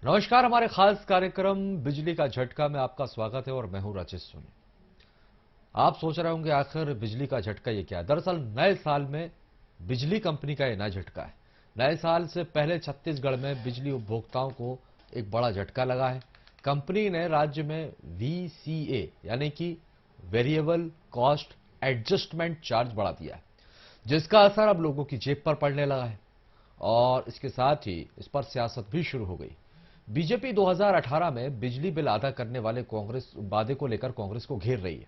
नमस्कार, हमारे खास कार्यक्रम बिजली का झटका में आपका स्वागत है और मैं हूं राजेश सोनी। आप सोच रहे होंगे आखिर बिजली का झटका ये क्या है। दरअसल नए साल में बिजली कंपनी का ये नया झटका है। नए साल से पहले छत्तीसगढ़ में बिजली उपभोक्ताओं को एक बड़ा झटका लगा है। कंपनी ने राज्य में वीसीए यानी कि वेरिएबल कॉस्ट एडजस्टमेंट चार्ज बढ़ा दिया है, जिसका असर अब लोगों की जेब पर पड़ने लगा है और इसके साथ ही इस पर सियासत भी शुरू हो गई। बीजेपी 2018 में बिजली बिल अदा करने वाले कांग्रेस वादे को लेकर कांग्रेस को घेर रही है,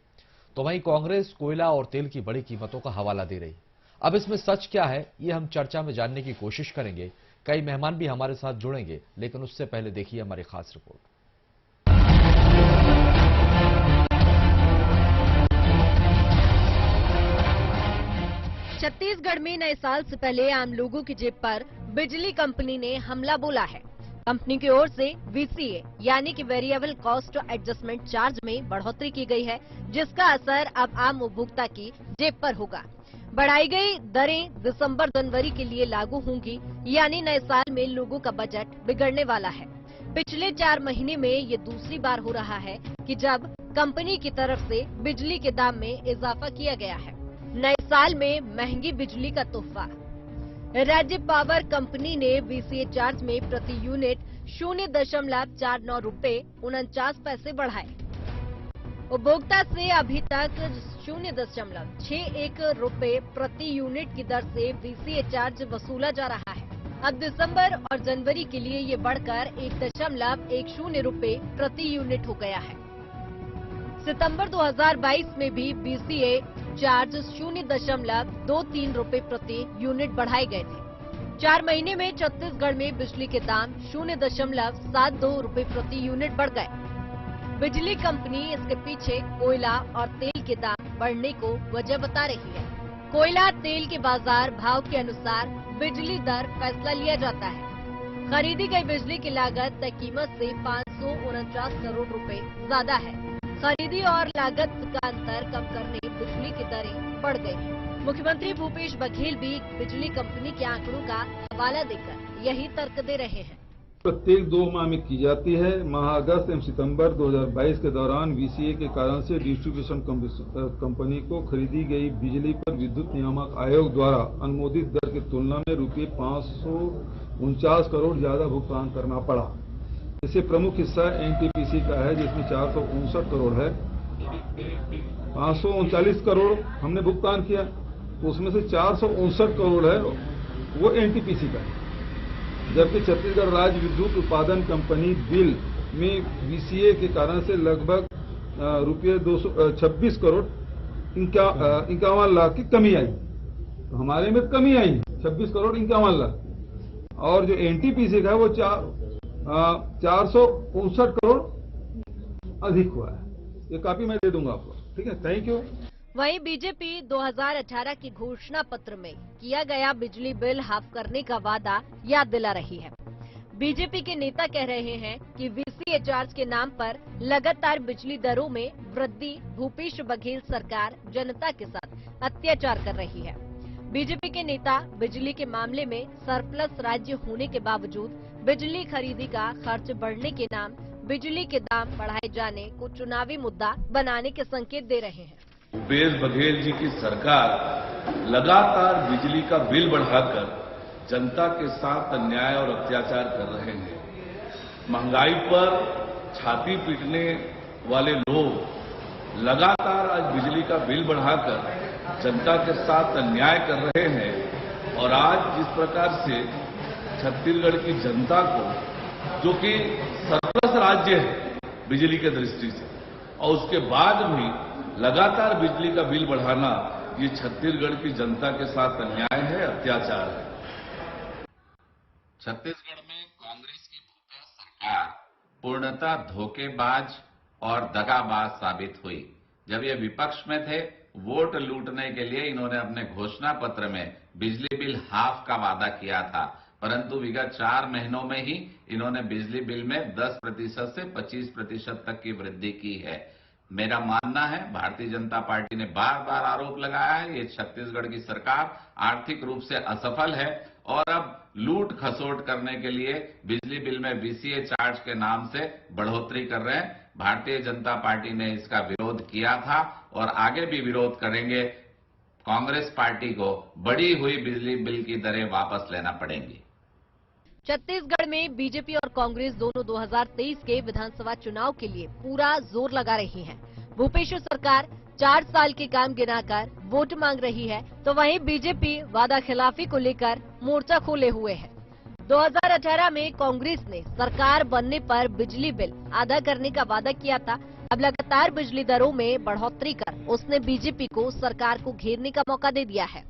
तो वहीं कांग्रेस कोयला और तेल की बड़ी कीमतों का हवाला दे रही है। अब इसमें सच क्या है, ये हम चर्चा में जानने की कोशिश करेंगे। कई मेहमान भी हमारे साथ जुड़ेंगे, लेकिन उससे पहले देखिए हमारी खास रिपोर्ट। छत्तीसगढ़ में नए साल से पहले आम लोगों की जेब पर बिजली कंपनी ने हमला बोला है। कंपनी की ओर से वीसीए यानी कि वेरिएबल कॉस्ट एडजस्टमेंट चार्ज में बढ़ोतरी की गई है, जिसका असर अब आम उपभोक्ता की जेब पर होगा। बढ़ाई गई दरें दिसंबर जनवरी के लिए लागू होंगी, यानी नए साल में लोगों का बजट बिगड़ने वाला है। पिछले 4 महीने में ये दूसरी बार हो रहा है कि जब कंपनी की तरफ से बिजली के दाम में इजाफा किया गया है। नए साल में महंगी बिजली का तोहफा। राज्य पावर कंपनी ने वीसीए चार्ज में प्रति यूनिट 0.49 रुपए 49 पैसे बढ़ाए। उपभोक्ता से अभी तक 0.61 रुपए प्रति यूनिट की दर से वीसीए चार्ज वसूला जा रहा है। अब दिसंबर और जनवरी के लिए ये बढ़कर 1.10 रुपए प्रति यूनिट हो गया है। सितंबर 2022 में भी बीसीए चार्ज 0.23 रुपए प्रति यूनिट बढ़ाए गए थे। 4 महीने में छत्तीसगढ़ में बिजली के दाम 0.72 रुपए प्रति यूनिट बढ़ गए। बिजली कंपनी इसके पीछे कोयला और तेल के दाम बढ़ने को वजह बता रही है। कोयला तेल के बाजार भाव के अनुसार बिजली दर फैसला लिया जाता है। खरीदी गई बिजली की लागत तय कीमत से 549 करोड़ रुपए ज्यादा है। खरीदी और लागत का अंतर कम करने बिजली की दरें बढ़ गई। मुख्यमंत्री भूपेश बघेल भी बिजली कंपनी के आंकड़ों का हवाला देकर यही तर्क दे रहे हैं। प्रत्येक 2 माह में की जाती है। माह अगस्त एवं सितंबर 2022 के दौरान वीसीए के कारण से डिस्ट्रीब्यूशन कंपनी को खरीदी गई बिजली पर विद्युत नियामक आयोग द्वारा अनुमोदित दर की तुलना में रुपये 549 करोड़ ज्यादा भुगतान करना पड़ा। इससे प्रमुख हिस्सा एनटीपीसी का है, जिसमें 459 करोड़ है। 539 करोड़ हमने भुगतान किया, तो उसमें से 459 करोड़ है वो एनटीपीसी का है। जबकि छत्तीसगढ़ राज्य विद्युत उत्पादन कंपनी बिल में वीसीए के कारण से लगभग रुपये 226 करोड़ 51 लाख की कमी आई। तो हमारे में कमी आई 26 करोड़ 51 लाख, और जो एनटीपीसी का है वो 459 करोड़ अधिक हुआ है। ये कॉपी मैं दे दूंगा आपको, ठीक है, थैंक यू। वहीं बीजेपी 2018 की घोषणा पत्र में किया गया बिजली बिल हाफ करने का वादा याद दिला रही है। बीजेपी के नेता कह रहे हैं कि वीसीए चार्ज के नाम पर लगातार बिजली दरों में वृद्धि भूपेश बघेल सरकार जनता के साथ अत्याचार कर रही है। बीजेपी के नेता बिजली के मामले में सरप्लस राज्य होने के बावजूद बिजली खरीदी का खर्च बढ़ने के नाम बिजली के दाम बढ़ाए जाने को चुनावी मुद्दा बनाने के संकेत दे रहे हैं। भूपेश बघेल जी की सरकार लगातार बिजली का बिल बढ़ाकर जनता के साथ अन्याय और अत्याचार कर रहे हैं। महंगाई पर छाती पीटने वाले लोग लगातार आज बिजली का बिल बढ़ाकर जनता के साथ अन्याय कर रहे हैं। और आज जिस प्रकार से छत्तीसगढ़ की जनता को, जो कि सरप्लस राज्य है बिजली के दृष्टि से, और उसके बाद भी लगातार बिजली का बिल बढ़ाना, ये छत्तीसगढ़ की जनता के साथ अन्याय है, अत्याचार है। छत्तीसगढ़ में कांग्रेस की भूपेश सरकार पूर्णतः धोखेबाज और दगाबाज साबित हुई। जब ये विपक्ष में थे, वोट लूटने के लिए इन्होंने अपने घोषणा पत्र में बिजली बिल हाफ का वादा किया था, परंतु विगत 4 महीनों में ही इन्होंने बिजली बिल में 10% से 25% तक की वृद्धि की है। मेरा मानना है भारतीय जनता पार्टी ने बार बार आरोप लगाया है ये छत्तीसगढ़ की सरकार आर्थिक रूप से असफल है और अब लूट खसोट करने के लिए बिजली बिल में बीसीए चार्ज के नाम से बढ़ोतरी कर रहे हैं। भारतीय जनता पार्टी ने इसका विरोध किया था और आगे भी विरोध करेंगे। कांग्रेस पार्टी को बढ़ी हुई बिजली बिल की दरें वापस लेना पड़ेंगी। छत्तीसगढ़ में बीजेपी और कांग्रेस दोनों 2023 के विधानसभा चुनाव के लिए पूरा जोर लगा रही है। भूपेश सरकार 4 साल के काम गिनाकर वोट मांग रही है, तो वहीं बीजेपी वादा खिलाफी को लेकर मोर्चा खोले हुए है। 2018 में कांग्रेस ने सरकार बनने पर बिजली बिल आधा करने का वादा किया था। अब लगातार बिजली दरों में बढ़ोतरी कर उसने बीजेपी को सरकार को घेरने का मौका दे दिया है।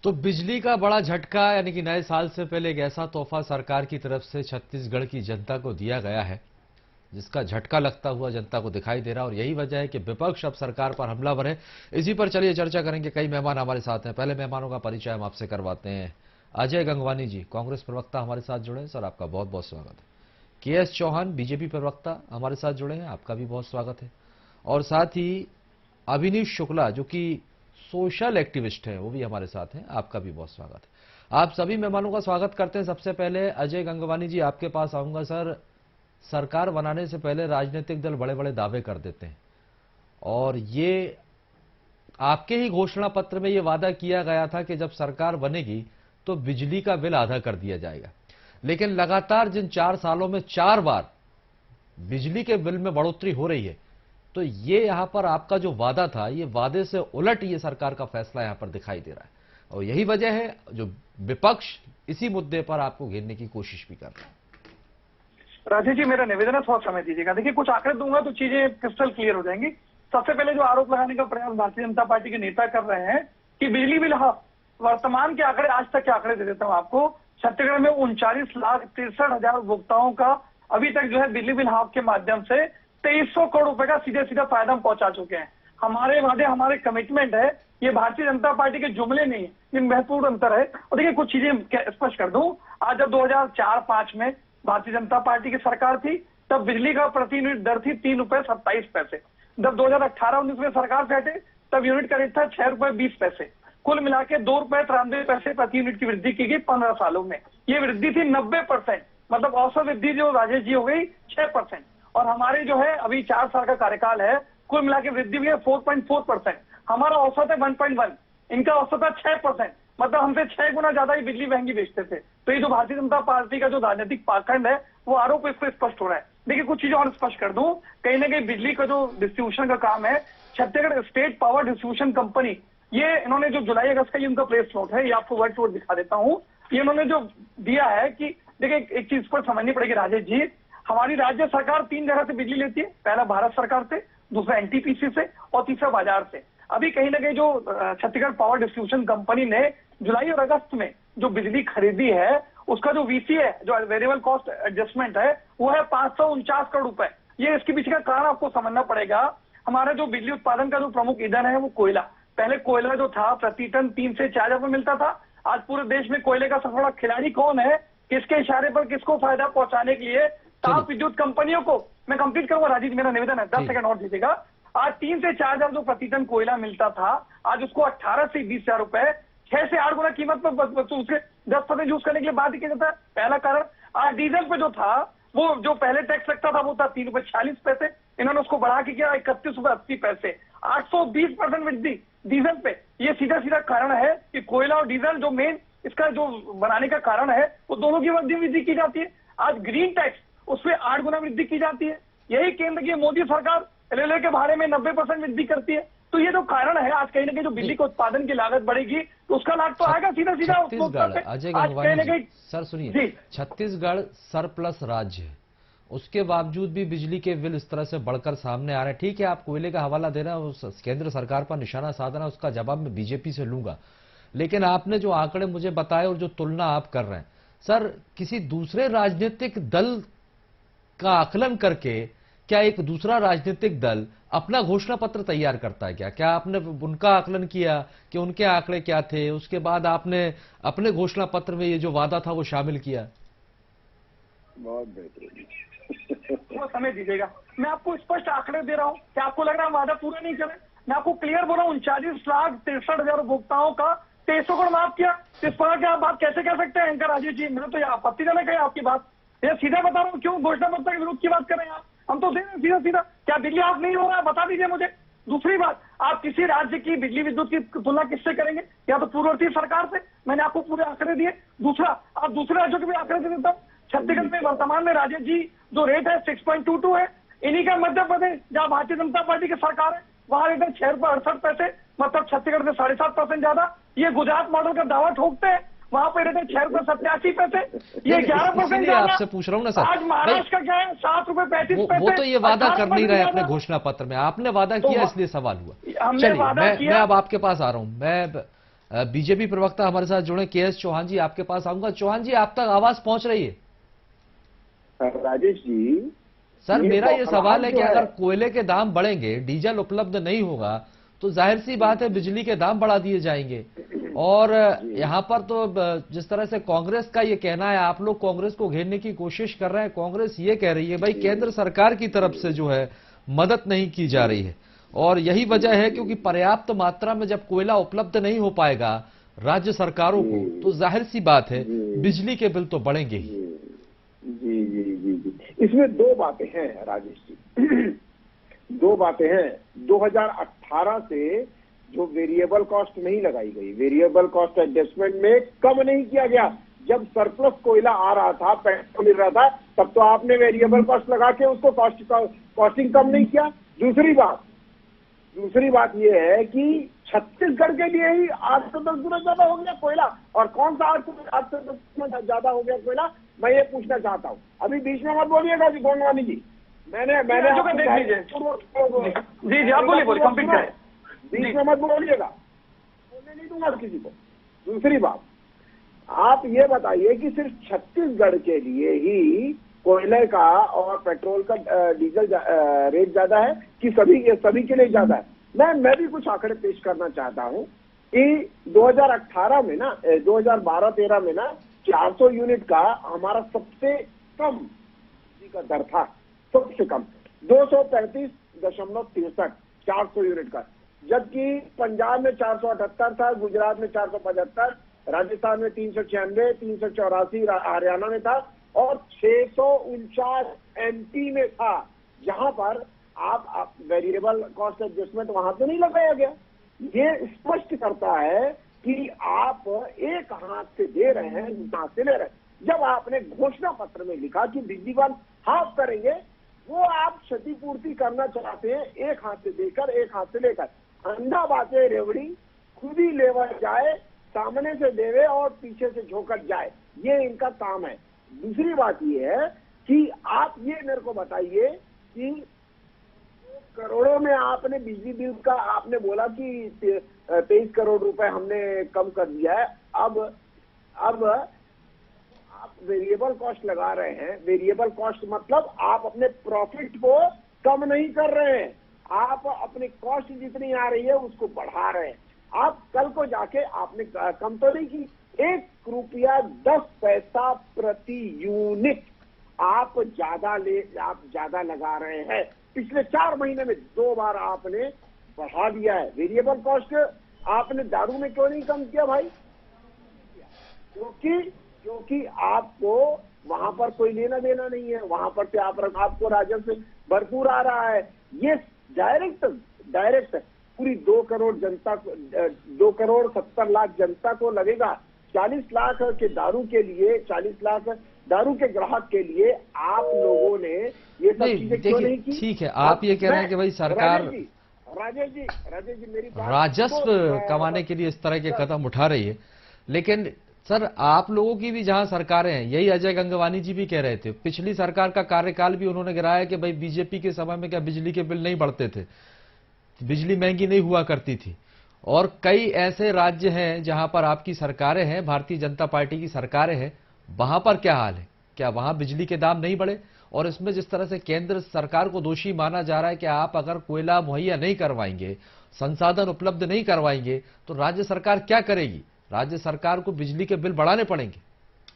तो बिजली का बड़ा झटका, यानी कि नए साल से पहले एक ऐसा तोहफा सरकार की तरफ से छत्तीसगढ़ की जनता को दिया गया है जिसका झटका लगता हुआ जनता को दिखाई दे रहा है। और यही वजह है कि विपक्ष अब सरकार पर हमलावर है। इसी पर चलिए चर्चा करेंगे। कई मेहमान हमारे साथ हैं। पहले मेहमानों का परिचय हम आपसे करवाते हैं। अजय गंगवानी जी, कांग्रेस प्रवक्ता, हमारे साथ जुड़े हैं। सर, आपका बहुत बहुत स्वागत है। के.एस. चौहान, बीजेपी प्रवक्ता, हमारे साथ जुड़े हैं। आपका भी बहुत स्वागत है। और साथ ही अभिनीश शुक्ला, जो कि सोशल एक्टिविस्ट है, वो भी हमारे साथ हैं। आपका भी बहुत स्वागत है। आप सभी मेहमानों का स्वागत करते हैं। सबसे पहले अजय गंगवानी जी, आपके पास आऊंगा। सर, सरकार बनाने से पहले राजनीतिक दल बड़े बड़े दावे कर देते हैं और ये आपके ही घोषणा पत्र में ये वादा किया गया था कि जब सरकार बनेगी तो बिजली का बिल आधा कर दिया जाएगा। लेकिन लगातार जिन 4 सालों में 4 बार बिजली के बिल में बढ़ोतरी हो रही है, तो ये यहां पर आपका जो वादा था, ये वादे से उलट ये सरकार का फैसला यहां पर दिखाई दे रहा है। और यही वजह है जो विपक्ष इसी मुद्दे पर आपको घेरने की कोशिश भी कर रहा है। राजेश जी, मेरा निवेदन है, थोड़ा समय दीजिएगा। देखिए, कुछ आंकड़े दूंगा तो चीजें क्रिस्टल क्लियर हो जाएंगी। सबसे पहले जो आरोप लगाने का प्रयास भारतीय जनता पार्टी के नेता कर रहे हैं कि बिजली बिल, वर्तमान के आंकड़े, आज तक के आंकड़े दे देता हूं आपको। छत्तीसगढ़ में 39,63,000 उपभोक्ताओं का अभी तक जो है बिजली बिल हाफ के माध्यम से 2300 करोड़ रुपए का सीधे सीधा फायदा हम पहुंचा चुके हैं। हमारे वादे, हमारे कमिटमेंट है, ये भारतीय जनता पार्टी के जुमले नहीं है, ये महत्वपूर्ण अंतर है। और देखिए, कुछ चीजें स्पष्ट कर दूं। आज जब 2004-5 में भारतीय जनता पार्टी की सरकार थी, तब बिजली का प्रति यूनिट दर थी 3 रुपए 27 पैसे। जब 2018-19 में सरकार से हटे, तब यूनिट का रेट था 6 रुपए 20 पैसे। कुल मिला के 2 रुपए 93 पैसे प्रति यूनिट की वृद्धि की गई 15 सालों में। ये वृद्धि थी 90%, मतलब औसत वृद्धि जो राजेश जी हो गई 6%। और हमारे जो है अभी 4 साल का कार्यकाल है, कुल मिला के वृद्धि भी है 4.4%। हमारा औसत है 1.1, इनका औसत है 6%, मतलब हमसे 6 गुना ज्यादा ही बिजली महंगी बेचते थे। तो ये जो भारतीय जनता पार्टी का जो राजनीतिक पाखंड है, वो आरोप इस पर स्पष्ट हो रहा है। देखिए, कुछ चीजें और स्पष्ट कर दूं। कहीं ना कहीं बिजली का जो डिस्ट्रीब्यूशन का काम है, Chhattisgarh state power distribution company, ये इन्होंने जो जुलाई अगस्त का ये उनका प्रेस नोट है, ये आपको वर्ड टू वर्ड दिखा देता हूँ। ये इन्होंने जो दिया है कि देखिए, एक चीज पर समझनी पड़ेगी राजेश जी। हमारी राज्य सरकार 3 जगह से बिजली लेती है। पहला भारत सरकार से, दूसरा एनटीपीसी से और तीसरा बाजार से। अभी कहीं ना कहीं जो छत्तीसगढ़ पावर डिस्ट्रीब्यूशन कंपनी ने जुलाई और अगस्त में जो बिजली खरीदी है, उसका जो वीसी है, जो वेरिएबल कॉस्ट एडजस्टमेंट है, वो है 549 करोड़ रुपए। ये इसके पीछे का कारण आपको समझना पड़ेगा। हमारा जो बिजली उत्पादन का जो प्रमुख ईंधन है, वो कोयला। पहले कोयला जो था प्रति टन 3 से 4 हजार में मिलता था। आज पूरे देश में कोयले का सबसे बड़ा खिलाड़ी कौन है, किसके इशारे पर किसको फायदा पहुंचाने के लिए ताप विद्युत कंपनियों को। मैं कंप्लीट करूंगा राजीव, मेरा निवेदन है, 10 सेकंड और दीजिएगा। आज 3 से 4 हजार जो प्रति टन कोयला मिलता था, आज उसको 18 से 20 हजार रुपए, 6 से 8 गुना कीमत पर तो उसके 10% यूज करने के लिए बात ही किया जाता है। पहला कारण। आज डीजल पे जो था, वो जो पहले टैक्स लगता था वो था 3 रुपए 46 पैसे, इन्होंने उसको बढ़ा के किया 31 रुपए 80 पैसे, 820% वृद्धि डीजल पे। ये सीधा सीधा कारण है कि कोयला और डीजल जो मेन इसका जो बनाने का कारण है, वो दोनों की वृद्धि की जाती है। आज ग्रीन टैक्स, उसमें 8 गुना वृद्धि की जाती है। यही केंद्र की मोदी सरकार रेलवे के भाड़े में 90% वृद्धि करती है। तो ये जो कारण है, आज कहीं ना कहीं जो बिजली के उत्पादन की लागत बढ़ेगी, तो उसका लाभ तो आएगा सीधा सीधा छत्तीसगढ़। अजय गंगवानी जी, सर सुनिए, छत्तीसगढ़ सरप्लस राज्य है, उसके बावजूद भी बिजली के बिल इस तरह से बढ़कर सामने आ रहे हैं। ठीक है, आप कोयले का हवाला दे रहे हैं, उस केंद्र सरकार पर निशाना साध रहे हैं, उसका जवाब मैं बीजेपी से लूंगा। लेकिन आपने जो आंकड़े मुझे बताए और जो तुलना आप कर रहे हैं, सर, किसी दूसरे राजनीतिक दल का आकलन करके क्या एक दूसरा राजनीतिक दल अपना घोषणा पत्र तैयार करता है क्या आपने उनका आकलन किया कि उनके आंकड़े क्या थे, उसके बाद आपने अपने घोषणा पत्र में ये जो वादा था वो शामिल किया? बहुत बेहतरीन। वो समय दीजिएगा, मैं आपको स्पष्ट आंकड़े दे रहा हूँ। क्या आपको लग रहा है वादा पूरा नहीं करे? मैं आपको क्लियर बोल रहा हूँ, 39,63,000 उपभोक्ताओं का 2300 करोड़ माफ किया। इस प्रकार की आप बात कैसे कह सकते हैं एंकर राजेश जी? मुझे तो ये आपत्तिजनक है आपकी बात। ये सीधा बता रहा हूँ, क्यों घोषणा पत्र के विरुद्ध की बात कर रहे हैं आप? हम तो दे रहे हैं सीधा सीधा। क्या बिजली आप नहीं हो रहा है? बता दीजिए मुझे। दूसरी बात, आप किसी राज्य की बिजली विद्युत की तुलना किससे करेंगे? या तो पूर्ववर्ती सरकार से। मैंने आपको पूरे आंकड़े दिए। दूसरा, आप दूसरे राज्यों के भी आंकड़े दे देता हूँ। छत्तीसगढ़ में वर्तमान में राजेश जी जो रेट है 6.22 है। इन्हीं का मध्य प्रदेश, जहाँ भारतीय जनता पार्टी की सरकार है, वहां रेट है 6.68, मतलब छत्तीसगढ़ से 7.5% ज्यादा। ये गुजरात मॉडल का दावा ठोकते हैं, वहां पे रेट है 6.87। ये 11% इसीलिए आपसे पूछ रहा हूं ना सर। आज महाराष्ट्र का क्या है? 7.35। वो तो ये वादा कर नहीं रहे अपने घोषणा पत्र में। आपने वादा किया इसलिए सवाल हुआ। हमने चलिए, वादा किया। मैं अब आपके पास आ रहा हूं। मैं बीजेपी प्रवक्ता हमारे साथ जुड़े के.एस. चौहान जी, आपके पास आऊंगा। चौहान जी, आप तक आवाज पहुंच रही है? राजेश जी, सर, मेरा ये सवाल है कि अगर है। कोयले के दाम बढ़ेंगे, डीजल उपलब्ध नहीं होगा, तो जाहिर सी बात है बिजली के दाम बढ़ा दिए जाएंगे। और यहाँ पर तो जिस तरह से कांग्रेस का ये कहना है, आप लोग कांग्रेस को घेरने की कोशिश कर रहे हैं। कांग्रेस ये कह रही है भाई केंद्र सरकार की तरफ से जो है मदद नहीं की जा रही है, और यही वजह है क्योंकि पर्याप्त मात्रा में जब कोयला उपलब्ध नहीं हो पाएगा राज्य सरकारों को, तो जाहिर सी बात है बिजली के बिल तो बढ़ेंगे ही। जी जी जी जी, इसमें दो बातें हैं राजेश जी। दो बातें हैं। 2018 से जो वेरिएबल कॉस्ट नहीं लगाई गई, वेरिएबल कॉस्ट एडजस्टमेंट में कम नहीं किया गया। जब सरप्लस कोयला आ रहा था, पेट्रोल मिल रहा था, तब तो आपने वेरिएबल कॉस्ट लगा के उसको कॉस्टिंग कम नहीं किया। दूसरी बात यह है कि छत्तीसगढ़ के लिए ही 8 से 10 गुना ज्यादा हो गया कोयला। और कौन सा 8 से 10 गुना ज्यादा हो गया कोयला, मैं ये पूछना चाहता हूँ। अभी बीच में मत बोलिएगा जी गोंडवानी जी। मैंने देख लीजिए जी जी, आप बोलिए कंप्लीट करें। बीच में मत बोलिएगा, बोलने नहीं दूंगा किसी को। दूसरी बात, आप ये बताइए कि सिर्फ छत्तीसगढ़ के लिए ही कोयले का और पेट्रोल का डीजल रेट ज्यादा है कि सभी के लिए ज्यादा है? मैं भी कुछ आंकड़े पेश करना चाहता हूं कि 2018 में ना 2012-13 में ना 400 यूनिट का हमारा सबसे कम बिजली का दर था। सबसे कम 235.63 400 यूनिट का, जबकि पंजाब में 478 था, गुजरात में 475, राजस्थान में 396, 384 हरियाणा में था, और 649 एमपी में था, जहां पर आप वेरिएबल कॉस्ट एडजस्टमेंट वहां तो नहीं लगाया गया। ये स्पष्ट करता है कि आप एक हाथ से दे रहे हैं, दूसरे हाथ से ले रहे हैं। जब आपने घोषणा पत्र में लिखा कि बिजली बंद हाफ करेंगे, वो आप क्षतिपूर्ति करना चाहते हैं एक हाथ से देकर एक हाथ से लेकर। अंधा बातें रेवड़ी, खुद ही लेवर जाए, सामने से देवे और पीछे से झोंकट जाए, ये इनका काम है। दूसरी बात ये है कि आप ये मेरे को बताइए कि करोड़ों में आपने बिजली बिल का आपने बोला कि 23 करोड़ रुपए हमने कम कर दिया है। अब आप वेरिएबल कॉस्ट लगा रहे हैं। वेरिएबल कॉस्ट मतलब आप अपने प्रॉफिट को कम नहीं कर रहे हैं, आप अपनी कॉस्ट जितनी आ रही है उसको बढ़ा रहे हैं। आप कल को जाके आपने कम तो नहीं की, 1 रुपया 10 पैसा प्रति यूनिट आप ज्यादा लगा रहे हैं। पिछले 4 महीने में 2 बार आपने बढ़ा दिया है वेरिएबल कॉस्ट। आपने दारू में क्यों नहीं कम किया भाई? क्योंकि आपको वहां पर कोई लेना देना नहीं है, वहां पर से आपको राजस्व भरपूर आ रहा है। ये डायरेक्ट पूरी 2 करोड़ जनता को, 2 करोड़ 70 लाख जनता को लगेगा। 40 लाख के दारू के लिए, 40 लाख दारू के ग्राहक के लिए आप लोगों ने ये सब चीजें क्यों नहीं की? ठीक है, आप ये कह रहे हैं कि भाई सरकार राजेश जी मेरी बात, राजस्व कमाने के लिए इस तरह के कदम उठा रही है। लेकिन सर, आप लोगों की भी जहां सरकारें हैं, यही अजय गंगवानी जी भी कह रहे थे, पिछली सरकार का कार्यकाल भी उन्होंने गिराया कि भाई बीजेपी के समय में क्या बिजली के बिल नहीं बढ़ते थे, बिजली महंगी नहीं हुआ करती थी। और कई ऐसे राज्य हैं जहां पर आपकी सरकारें हैं, भारतीय जनता पार्टी की सरकारें हैं, वहां पर क्या हाल है? क्या वहां बिजली के दाम नहीं बढ़े? और इसमें जिस तरह से केंद्र सरकार को दोषी माना जा रहा है कि आप अगर कोयला मुहैया नहीं करवाएंगे, संसाधन उपलब्ध नहीं करवाएंगे, तो राज्य सरकार क्या करेगी? राज्य सरकार को बिजली के बिल बढ़ाने पड़ेंगे।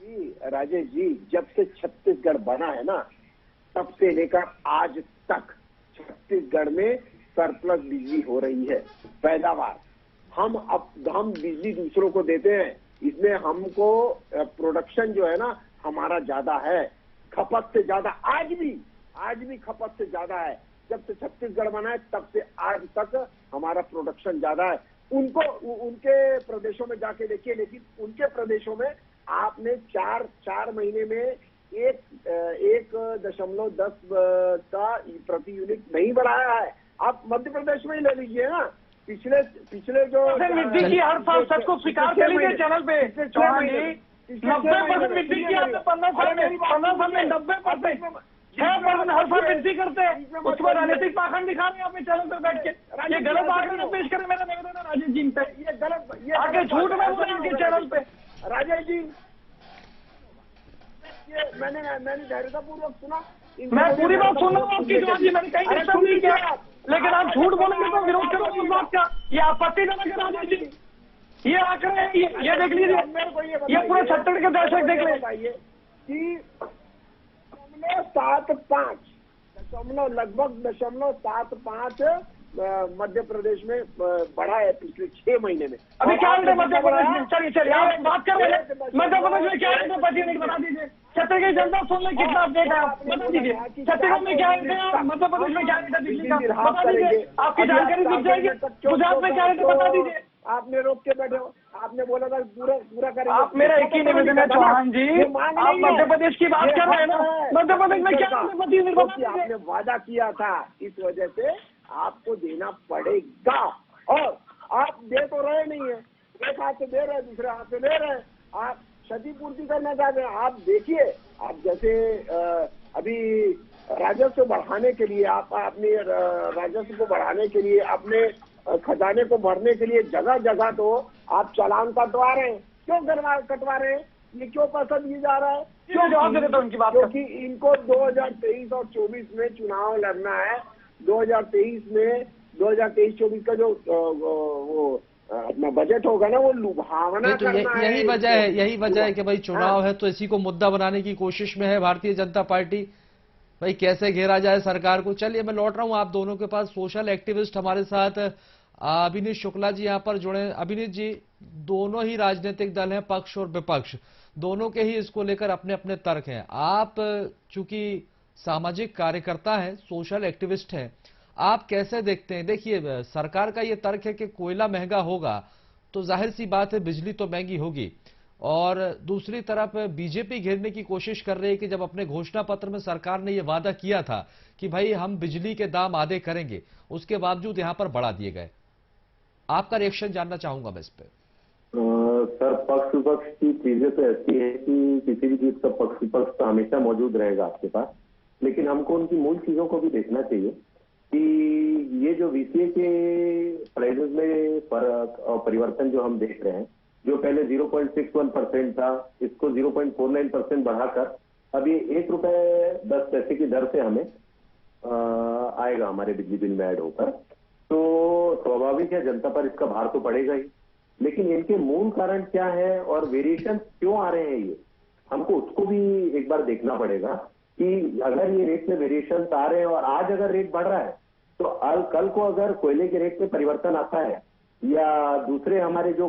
जी राजेश जी, जब से छत्तीसगढ़ बना है ना, तब से लेकर आज तक छत्तीसगढ़ में सरप्लस बिजली हो रही है, पैदावार। हम बिजली दूसरों को देते हैं, इसमें हमको प्रोडक्शन जो है ना हमारा ज्यादा है, खपत से ज्यादा आज भी खपत से ज्यादा है। जब से छत्तीसगढ़ बना है तब से आज तक हमारा प्रोडक्शन ज्यादा है। उनके प्रदेशों में जाके देखिए, लेकिन उनके प्रदेशों में आपने चार महीने में 1.10 का प्रति यूनिट नहीं बढ़ाया है। आप मध्य प्रदेश में ही ले लीजिए ना, पिछले जो मिट्टी की हर साल सबको स्वीकार कर लीजिए चैनल पे, 90% मिट्टी की आपने 15 साल में 90%, 6% हर साल मिट्टी करते हैं, उसके बाद राजनीतिक पाखंड दिखा रहे हैं अपने चैनल पर बैठ के। ये गलत आंकड़े पेश करें, मेरा निवेदन है राजेश जी पे, ये गलत, ये आगे झूठ में बोल रहे हैं चैनल पे। राजेश जी, मैंने धैर्यतापूर्वक सुना, मैं पूरी बात सुन रहा हूँ आपकी जवाब जी, मैंने कहीं डिस्टर्ब नहीं किया, लेकिन आप झूठ बोलेंगे तो विरोध करो उस बात का, ये आपत्तिजनक है राजेश जी। ये आंकड़े ये देख लीजिए, ये पूरे छत्तीसगढ़ के दर्शक देख ले कि 7.5 लगभग 0.75 मध्य प्रदेश में बढ़ा है पिछले 6 महीने में। अभी क्या रेट है मध्य प्रदेश में? चलिए आप बात कर रहे हैं, मध्य प्रदेश में क्या रेट है प्रति यूनिट बता दीजिए। छत्तीसगढ़ की जनता सुन ले कितना अपडेट है आप बता दीजिए। छत्तीसगढ़ में क्या रेट है, मध्य प्रदेश में क्या रेट है बिजली का बता दीजिए, आपकी जानकारी दिख जाएगी। गुजरात में क्या रेट है बता दीजिए। आपने रोक के बैठे हो, आपने बोला था पूरा करेंगे। आप मेरा एक ही निवेदन है चौहान जी, आप मध्य प्रदेश की बात कर रहे हैं ना, मध्य प्रदेश में क्या प्रति यूनिट बता दीजिए। आपने वादा किया था, इस वजह से आपको देना पड़ेगा, और आप दे तो रहे नहीं है, एक हाथ से दे रहे हैं, दूसरे हाथ से ले रहे हैं, आप क्षतिपूर्ति करना चाहते हैं। आप देखिए, आप जैसे अभी राजस्व बढ़ाने के लिए, आप अपने राजस्व को बढ़ाने के लिए, अपने खजाने को भरने के लिए जगह जगह तो आप चालान कटवा रहे हैं। क्यों कटवा रहे हैं? ये क्यों पैसा दिए जा रहा है? क्यों जवाब दे देता हूं उनकी बात? क्योंकि इनको 2023 और 24 में चुनाव लड़ना है। 2023-24 का जो वो अपना बजट होगा ना, वो लुभावना तो करना है। यही वजह है कि भाई चुनाव है तो इसी को मुद्दा बनाने की कोशिश में है भारतीय जनता पार्टी, भाई कैसे घेरा जाए सरकार को। चलिए मैं लौट रहा हूं आप दोनों के पास। सोशल एक्टिविस्ट हमारे साथ अभिनीत शुक्ला जी यहां पर जुड़े। अभिनीत जी, दोनों ही राजनीतिक दल हैं, पक्ष और विपक्ष, दोनों के ही इसको लेकर अपने अपने तर्क हैं। आप चूंकि सामाजिक कार्यकर्ता हैं, सोशल एक्टिविस्ट हैं, आप कैसे देखते हैं? देखिए, सरकार का ये तर्क है कि कोयला महंगा होगा तो जाहिर सी बात है बिजली तो महंगी होगी, और दूसरी तरफ बीजेपी घेरने की कोशिश कर रही है कि जब अपने घोषणा पत्र में सरकार ने यह वादा किया था कि भाई हम बिजली के दाम आधे करेंगे, उसके बावजूद यहां पर बढ़ा दिए गए। आपका रिएक्शन जानना चाहूंगा मैं इस पे। सर, पक्ष विपक्ष की चीजें तो ऐसी है कि किसी भी चीज का पक्ष विपक्ष तो हमेशा मौजूद रहेगा आपके पास, लेकिन हमको उनकी मूल चीजों को भी देखना चाहिए कि ये जो वीसीए के प्राइसेस में फर्क और परिवर्तन जो हम देख रहे हैं, जो पहले 0.61% था, इसको 0.49% बढ़ाकर अब ये ₹1.10 की दर से हमें आएगा हमारे बिजली बिल में ऐड होकर। तो स्वाभाविक है जनता पर इसका भार तो पड़ेगा ही, लेकिन इनके मूल कारण क्या है और वेरिएशन क्यों आ रहे हैं, ये हमको उसको भी एक बार देखना पड़ेगा कि अगर ये रेट में वेरिएशन आ रहे हैं और आज अगर रेट बढ़ रहा है तो कल को अगर कोयले के रेट में परिवर्तन आता है या दूसरे हमारे जो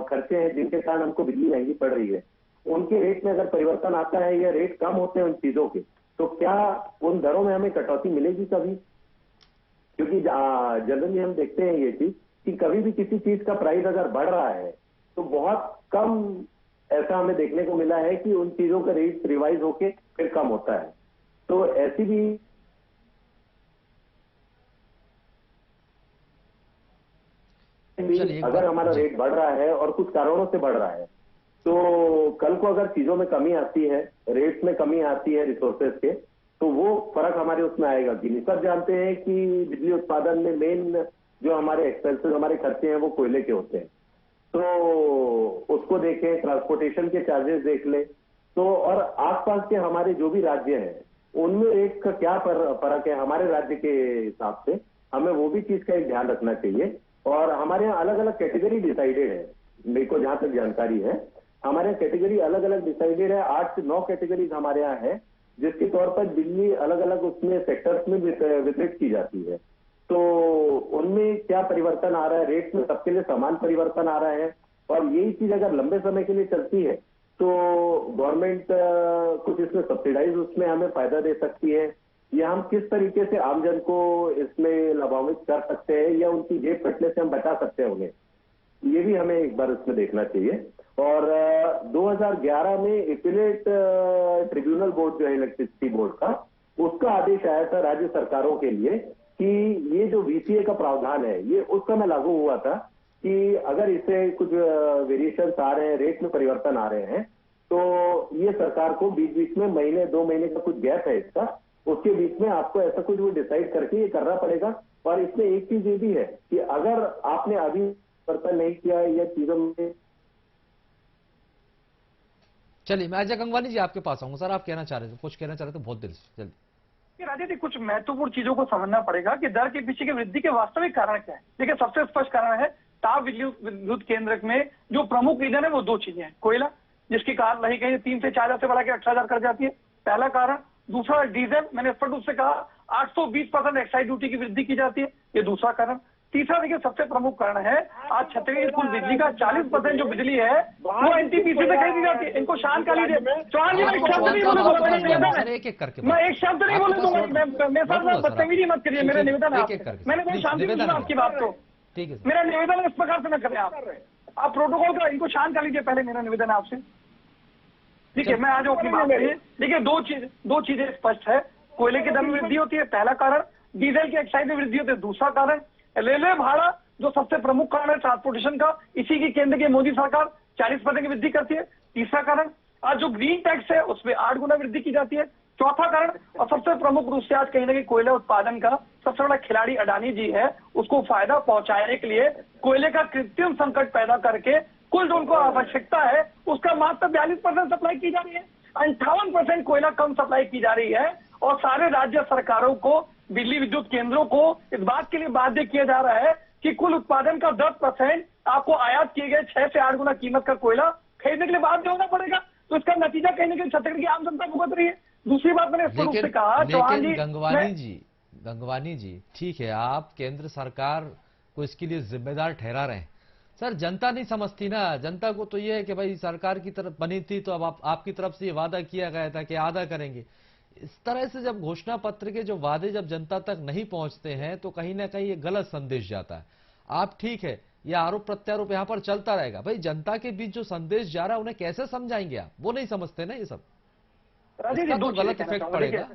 खर्चे हैं जिनके कारण हमको बिजली महंगी पड़ रही है, उनके रेट में अगर परिवर्तन आता है या रेट कम होते हैं उन चीजों के, तो क्या उन दरों में हमें कटौती मिलेगी कभी? क्योंकि जनरली हम देखते हैं ये चीज कि कभी भी किसी चीज का प्राइस अगर बढ़ रहा है तो बहुत कम ऐसा हमें देखने को मिला है कि उन चीजों का रेट रिवाइज होके फिर कम होता है। तो ऐसी भी अगर हमारा रेट बढ़ रहा है और कुछ कारणों से बढ़ रहा है, तो कल को अगर चीजों में कमी आती है, रेट्स में कमी आती है रिसोर्सेज के, तो वो फर्क हमारे उसमें आएगा कि नहीं। सब जानते हैं कि बिजली उत्पादन में मेन जो हमारे एक्सपेंसेस, हमारे खर्चे हैं, वो कोयले के होते हैं। तो उसको देखें, ट्रांसपोर्टेशन के चार्जेस देख ले, तो और आसपास के हमारे जो भी राज्य हैं उनमें रेट का क्या फर्क है हमारे राज्य के हिसाब से, हमें वो भी चीज का एक ध्यान रखना चाहिए। और हमारे यहाँ अलग अलग कैटेगरी डिसाइडेड है, मेरे को जहां तक जानकारी है हमारे यहाँ कैटेगरी अलग अलग डिसाइडेड है। 8 से 9 कैटेगरीज हमारे यहाँ है, जिसके तौर पर बिजली अलग अलग उसमें सेक्टर्स में वितरित की जाती है। तो उनमें में क्या परिवर्तन आ रहा है, रेट में सबके लिए समान परिवर्तन आ रहा है, और यही चीज अगर लंबे समय के लिए चलती है तो गवर्नमेंट कुछ इसमें सब्सिडाइज उसमें हमें फायदा दे सकती है, या हम किस तरीके से आमजन को इसमें लाभान्वित कर सकते हैं, या उनकी जेब कटने से हम बचा सकते हैं उन्हें, ये भी हमें एक बार इसमें देखना चाहिए। और 2011 में एपिलेट ट्रिब्यूनल बोर्ड जो है इलेक्ट्रिसिटी बोर्ड का, उसका आदेश आया था राज्य सरकारों के लिए कि ये जो वीसीए का प्रावधान है ये उस समय लागू हुआ था कि अगर इससे कुछ वेरिएशंस आ रहे हैं, रेट में परिवर्तन आ रहे हैं, तो ये सरकार को बीच बीच में महीने 2 महीने का कुछ गैप है इसका, उसके बीच में आपको ऐसा कुछ वो डिसाइड करके ये करना पड़ेगा। और इसमें एक चीज ये भी है कि अगर आपने अभी परिवर्तन नहीं किया है या चीजों में। चलिए, मैं अजय गंगवानी जी आपके पास आऊंगा। सर, आप कहना चाह रहे थे, कुछ कहना चाह रहे थे बहुत दिल से, जल्दी। राजनीति कुछ महत्वपूर्ण चीजों को समझना पड़ेगा कि दर के पीछे की वृद्धि के वास्तविक कारण क्या है। देखिए, सबसे स्पष्ट कारण है ताप विद्युत केंद्र में जो प्रमुख रीजन है वो 2 चीजें हैं। कोयला, जिसकी कार रही कहीं 3 से 4 हजार से बढ़ा के 18,000 कर जाती है, पहला कारण। दूसरा डीजल, मैंने स्पष्ट रूप से कहा 820% एक्साइज ड्यूटी की वृद्धि की जाती है, ये दूसरा कारण। तीसरा देखिए सबसे प्रमुख कारण है, आज छत्तीसगढ़ की कुल बिजली का 40% जो बिजली है वो एनटीपीसी से खरीदी जाती है। इनको शांत कर लीजिए। चौहान जी, मैं एक शब्द नहीं बोलूंगा, एक एक करके मैं एक शब्द नहीं बोलूंगा, मेरे साथ बदतमीजी मत करिए। मेरा निवेदन है, मैंने बहुत शांति से सुना आपकी बात, तो ठीक है, मेरा निवेदन इस प्रकार से न करें आप प्रोटोकॉल का, इनको शांत कर लीजिए पहले, मेरा निवेदन है आपसे। ठीक है, मैं आ जाऊँ अपनी बात पे। देखिए, दो चीजें स्पष्ट है। कोयले की दर में वृद्धि होती है, पहला कारण। डीजल की एक्साइज में वृद्धि होती है, दूसरा कारण। रेलवे भाड़ा जो सबसे प्रमुख कारण है ट्रांसपोर्टेशन का, इसी की केंद्र की मोदी सरकार 40% की वृद्धि करती है, तीसरा कारण। आज जो ग्रीन टैक्स है उसमें 8 गुना वृद्धि की जाती है, चौथा कारण। और सबसे प्रमुख रूप से आज कहीं ना कहीं कोयला उत्पादन का सबसे बड़ा खिलाड़ी अडानी जी है, उसको फायदा पहुंचाने के लिए कोयले का कृत्रिम संकट पैदा करके कुल जो उनको आवश्यकता है उसका मात्र 42% सप्लाई की जा रही है, 58% कोयला कम सप्लाई की जा रही है। और सारे राज्य सरकारों को, बिजली विद्युत केंद्रों को इस बात के लिए बाध्य किया जा रहा है कि कुल उत्पादन का 10% आपको आयात किए गए 6 से 8 गुना कीमत का कोयला खरीदने के लिए बाध्य होना पड़ेगा। तो इसका नतीजा कहीं ना कहीं छत्तीसगढ़ की आम जनता भुगत रही है। दूसरी बात मैंने स्पष्ट रूप से कहा, चौहान जी, गंगवानी जी, ठीक है, आप केंद्र सरकार को इसके लिए जिम्मेदार ठहरा रहे हैं। सर, जनता नहीं समझती ना। जनता को तो ये है कि भाई सरकार की तरफ बनी थी तो अब आपकी तरफ से ये वादा किया गया था कि आधा करेंगे। इस तरह से जब घोषणा पत्र के जो वादे जब जनता तक नहीं पहुंचते हैं तो कहीं ना कहीं ये गलत संदेश जाता है। आप ठीक है, ये आरोप प्रत्यारोप यहां पर चलता रहेगा। भाई, जनता के बीच जो संदेश जा रहा है उन्हें कैसे समझाएंगे आप? वो नहीं समझते ना ये सब, इसका तो गलत इफेक्ट पड़ेगा।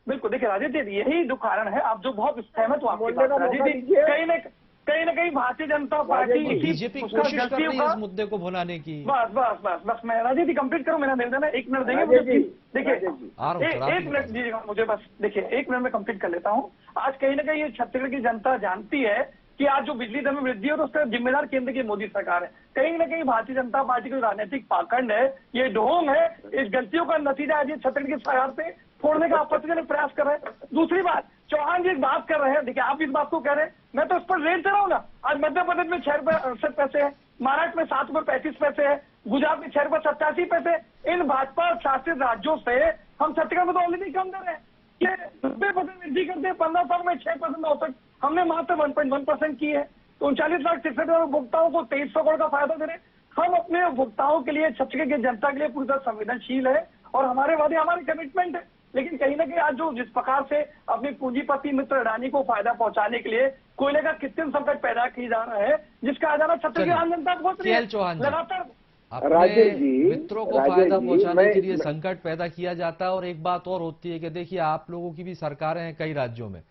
बिल्कुल, देखिए राजनीति यही जो कारण है, आप जो बहुत सहमत हो आपकी बात, राजनीति कहीं ना कहीं भारतीय जनता पार्टी बीजेपी कोशिश कर रही है इस मुद्दे को भुलाने की। बस मैं राजनीति कंप्लीट करूं, मेरा निवेदन है। 1 मिनट देंगे मुझे? देखिए, 1 मिनट दीजिएगा मुझे, बस देखिए 1 मिनट में कंप्लीट कर लेता हूं। आज कहीं ना कहीं ये छत्तीसगढ़ की जनता जानती है कि आज जो बिजली दर में वृद्धि है तो उसका जिम्मेदार केंद्र की मोदी सरकार है। कहीं ना कहीं भारतीय जनता पार्टी का राजनीतिक पाखंड है, ये ढोंग है, इस गलतियों का नतीजा आज ये छत्तीसगढ़ की सरकार पे फोड़ने का आपत्तिजनक प्रयास कर रहे हैं। दूसरी बात, चौहान जी एक बात कर रहे हैं, देखिए आप इस बात को कह रहे हैं, मैं तो इस पर रेट दे रहा हूँ ना। आज मध्य प्रदेश में 6 रुपए 68 पैसे है, महाराष्ट्र में 7 रुपए 35 पैसे है, गुजरात में 6 रुपए 87 पैसे। इन भाजपा शासित राज्यों से हम छत्तीसगढ़ में तो ऑलरेडी कम दे रहे हैं। ये 90% वृद्धि करते हैं, 15 साल में 6% औसत, हमने मात्र 1.1% की है। तो 39,63,000 उपभोक्ताओं को 2300 करोड़ का फायदा दे रहे हैं। हम अपने उपभोक्ताओं के लिए, छत्तीसगढ़ की जनता के लिए पूरी तरह संवेदनशील है और हमारे वादे, हमारे कमिटमेंट है। लेकिन कहीं ना कहीं आज जो जिस प्रकार से अपने पूंजीपति मित्र अडानी को फायदा पहुंचाने के लिए कोयले का कृत्रिम संकट पैदा किया जा रहा है, जिसका आधार छत्तीसगढ़ की आम जनता बहुत लगातार अपने मित्रों को फायदा पहुंचाने के लिए संकट पैदा किया जाता है। और एक बात और होती है कि देखिए, आप लोगों की भी सरकारें हैं कई राज्यों में,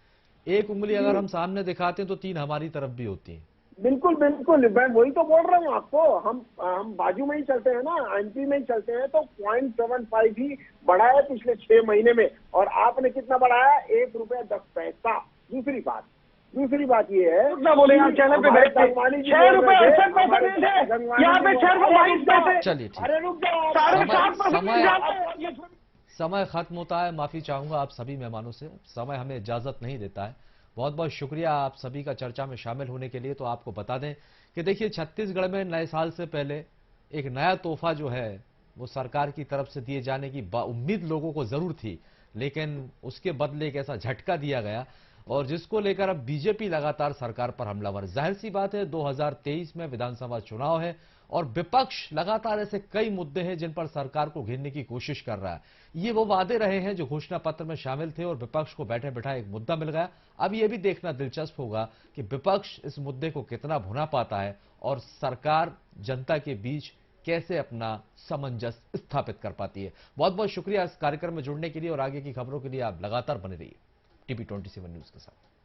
एक उंगली अगर हम सामने दिखाते हैं तो 3 हमारी तरफ भी होती है। बिल्कुल बिल्कुल, मैं वही तो बोल रहा हूँ आपको। हम बाजू में ही चलते हैं ना, एमपी में ही चलते हैं, तो 0.75 ही बढ़ाया पिछले 6 महीने में, और आपने कितना बढ़ाया? 1 रुपया 10 पैसा। दूसरी बात ये है, कितना बोले यहाँ चैनल पे बैठ के 6 रुपए 68 पैसे थे, यहाँ पे 6 रुपए 22 पैसे। चलिए, अरे रुक जाओ, समय खत्म होता है। माफी चाहूंगा आप सभी मेहमानों से, समय हमें इजाजत नहीं देता है। बहुत बहुत शुक्रिया आप सभी का चर्चा में शामिल होने के लिए। तो आपको बता दें कि देखिए, छत्तीसगढ़ में नए साल से पहले एक नया तोहफा जो है वो सरकार की तरफ से दिए जाने की उम्मीद लोगों को जरूर थी, लेकिन उसके बदले एक ऐसा झटका दिया गया। और जिसको लेकर अब बीजेपी लगातार सरकार पर हमलावर। जाहिर सी बात है 2023 में विधानसभा चुनाव है और विपक्ष लगातार ऐसे कई मुद्दे हैं जिन पर सरकार को घेरने की कोशिश कर रहा है। ये वो वादे रहे हैं जो घोषणा पत्र में शामिल थे और विपक्ष को बैठे बैठाए एक मुद्दा मिल गया। अब यह भी देखना दिलचस्प होगा कि विपक्ष इस मुद्दे को कितना भुना पाता है और सरकार जनता के बीच कैसे अपना सामंजस्य स्थापित कर पाती है। बहुत बहुत शुक्रिया इस कार्यक्रम में जुड़ने के लिए और आगे की खबरों के लिए आप लगातार बने रहिए टीवी 27 न्यूज के साथ।